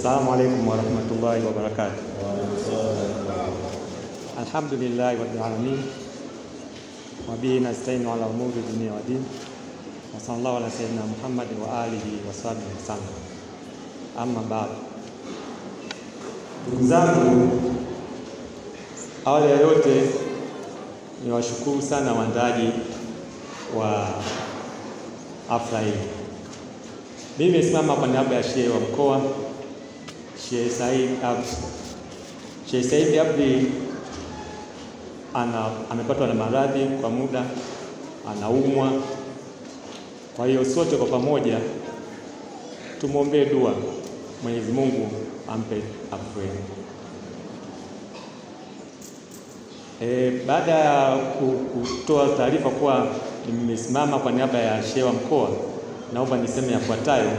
Assalamu alaikum warahmatullahi wabarakatuh. Alhamdulillahi rabbil alamin. Wa bihi nasta'inu ala umuri dunya wa din. Wa sallallahu ala sayyidina Muhammad wa alihi wa sahbihi wasallam. Amma ba'd. Ndugu zangu, awali ya yote niwashukuru sana waandaaji wa hafla hii. Mimi nimesimama kwa niaba ya Shehe wa mkoa, Shehe Said Abdi. Shehe Said Abdi amepatwa na maradhi kwa muda, anaumwa. Kwa hiyo sote kwa pamoja tumuombee dua, Mwenyezi Mungu ampe afueni. Baada ya kutoa taarifa kuwa nimesimama kwa niaba ya Shehe wa mkoa, naomba niseme yafuatayo.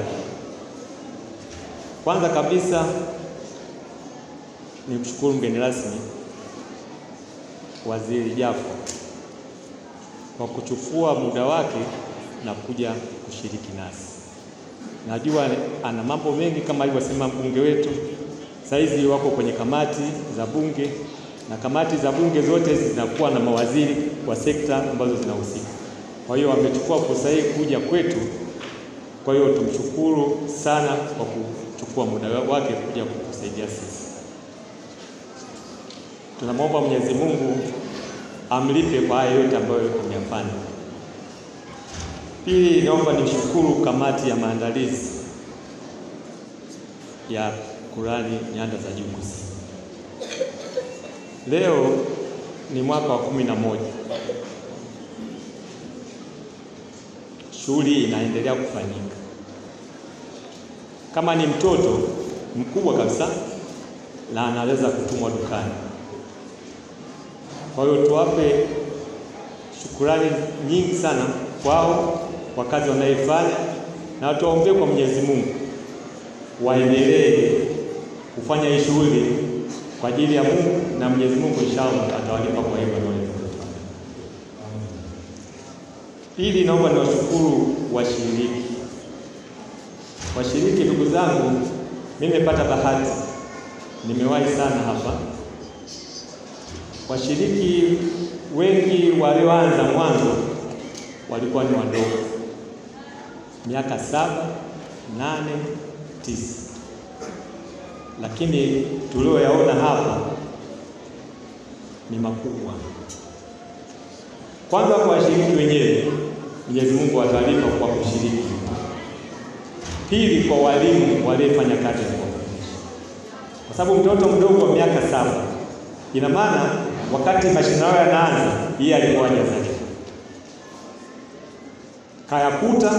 Kwanza kabisa nimshukuru mgeni rasmi Waziri Jafo kwa kuchukua muda wake na kuja kushiriki nasi. Najua ana mambo mengi kama alivyosema mbunge wetu. Saizi wako kwenye kamati za bunge, na kamati za bunge zote zinakuwa na mawaziri wa sekta ambazo zinahusika. Kwa hiyo amechukua fursa hii kuja kwetu. Kwa hiyo tumshukuru sana kwa kuchukua muda wake kuja kutusaidia sisi. Tunamwomba Mwenyezi Mungu amlipe kwa haya yote ambayo ameyafanya. Pili, naomba nishukuru kamati ya maandalizi ya Qur'ani Nyanda za Juu Kusini. Leo ni mwaka wa 11. Shughuli inaendelea kufanyika. Kama ni mtoto mkubwa kabisa na anaweza kutumwa dukani. Kwa hiyo tuwape shukrani nyingi sana kwao kwa kazi wanayoifanya, na tuwaombee kwa Mwenyezi Mungu waendelee kufanya hii shughuli kwa ajili ya Mungu, na Mwenyezi Mungu inshallah atawalipa kwa hivyo wanavyofanya. Pili, naomba niwashukuru washiriki. Ndugu zangu, mimi nimepata bahati, nimewahi sana hapa. Washiriki wengi walioanza mwanzo walikuwa ni wadogo, miaka 7, 8, 9, lakini tulioyaona hapa ni makubwa. Kwanza kwa washiriki wenyewe, Mwenyezi Mungu atawalipa kwa kushiriki. Pili, kwa walimu waliofanya kazi ya kuwafundisha, kwa sababu mtoto mdogo wa miaka 7, ina maana wakati mashindano yanaanza yeye alikuwa hajazaliwa, kayakuta,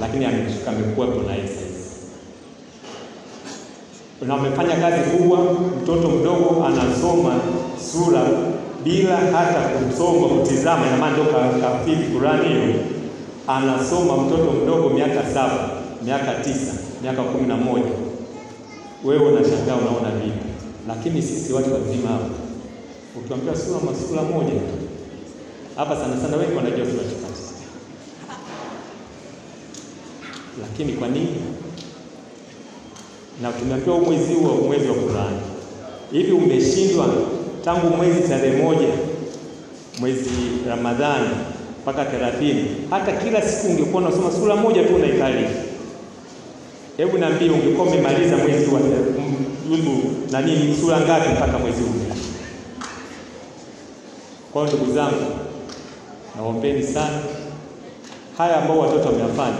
lakini amekuwa na sasa. Amefanya kazi kubwa. Mtoto mdogo anasoma sura bila hata kusoma kutizama, ina maana ndo kafiri Qur'ani hiyo. Anasoma mtoto mdogo miaka 7, miaka 9, miaka 11. Wewe unashangaa, unaona vipi? Lakini sisi watu wazima hapa, ukiambia sura moja hapa, sana sana wengi wanajua sura chache. Lakini kwa nini? Na tumeambiwa mwezi huo mwezi wa Qur'ani. Hivi umeshindwa tangu mwezi tarehe 1 mwezi Ramadhani mpaka 30, hata kila siku ungekuwa unasoma sura moja tu unaikali. Hebu niambie, ungekuwa umemaliza mwezi wa sura ngapi mpaka mwezi huu? Kwa hiyo ndugu zangu, naombeni sana haya ambao watoto wameyafanya,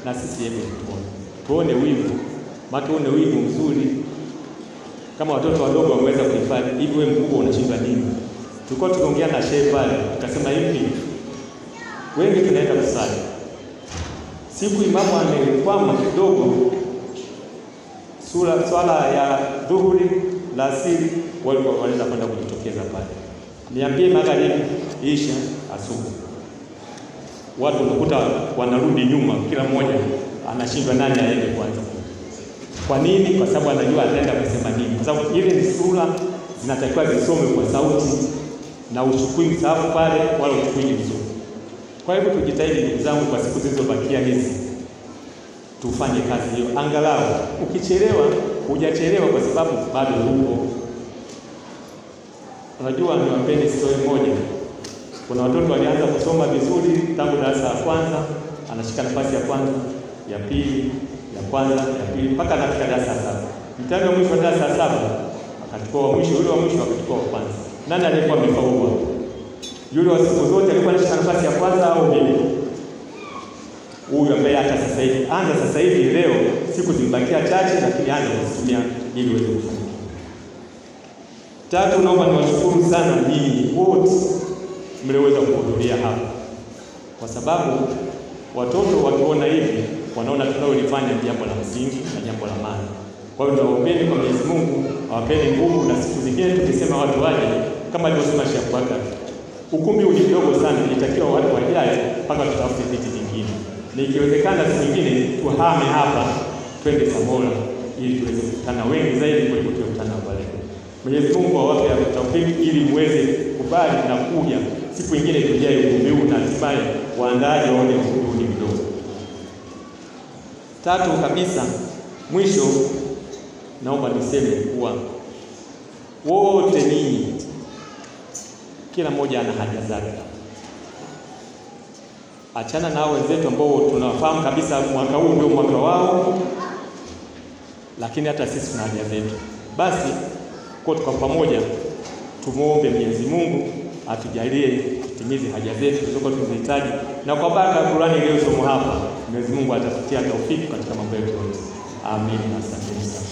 na sisi hebu tuone wivu, tuone wivu mzuri. Kama watoto wadogo wameweza kuhifadhi, hivi wewe mkubwa unashindwa nini? Tulikuwa tukiongea na shehe pale, tukasema hivi, wengi tunaenda kusali. Siku imamu amekwama kidogo, swala ya dhuhuri la asiri, wale wanaweza kwenda kujitokeza pale. Niambie magharibi, isha, asubuhi, watu wanakuta wanarudi nyuma, kila mmoja anashindwa nani aende kwanza. Kwa nini? Kwa sababu anajua ataenda kusema nini. Kwa sababu ile ni sura zinatakiwa zisome kwa sauti, na uchukui msahafu pale wala uchukui vizuri. Kwa hivyo tujitahidi ndugu zangu, kwa siku zilizobakia hizi tufanye kazi hiyo. Angalau ukichelewa hujachelewa kwa sababu bado upo. Unajua, niwapeni story moja. Kuna watoto walianza kusoma vizuri tangu darasa la kwanza, anashika nafasi ya kwanza, ya pili, ya kwanza, ya pili, mpaka anafika darasa la 7. Mtihani wa mwisho wa darasa la 7 akachukua wa mwisho, yule wa mwisho akachukua wa kwanza. Nani aliyekuwa amefaulu? Yule wa siku zote alikuwa anashika nafasi ya kwanza au mimi? Huyu ambaye hata sasa hivi, anza sasa hivi leo, siku zimbakia chache, lakini anza kuzitumia ili uweze kufanikiwa. Tatu, naomba niwashukuru sana nyinyi wote mlioweza kuhudhuria hapa, kwa sababu watoto wakiona hivi wanaona tunalolifanya ni jambo la msingi na jambo la maana. Kwa hiyo naombeni kwa Mwenyezi Mungu awapeni nguvu, na siku zingine tukisema watu waje, kama alivyosema Sheikh Bakari, ukumbi huu ni mdogo sana, itakiwa watu wajae mpaka tutafute viti vingine, na ikiwezekana siku nyingine tuhame hapa twende Samora ili tuweze kukutana wengi zaidi kuliko tunakutana hapa leo. Mwenyezi Mungu awape tawfiki ili muweze kubali na kuja siku nyingine tujae ukumbi huu, na hatimaye waandaaji waone ukumbi huu ni mdogo. Tatu kabisa, mwisho naomba niseme kuwa wote ninyi, kila mmoja ana haja zake. Achana na wenzetu ambao tunafahamu kabisa mwaka huu ndio mwaka wao, lakini hata sisi tuna haja zetu. Basi kwa pamoja tumuombe Mwenyezi Mungu atujalie tutimize haja zetu tulizokuwa tunahitaji, na kwa baraka ya Qur'ani iliyosomwa hapa, Mwenyezi Mungu atatutia taufiki katika mambo yetu yote. Amin. Asante sana.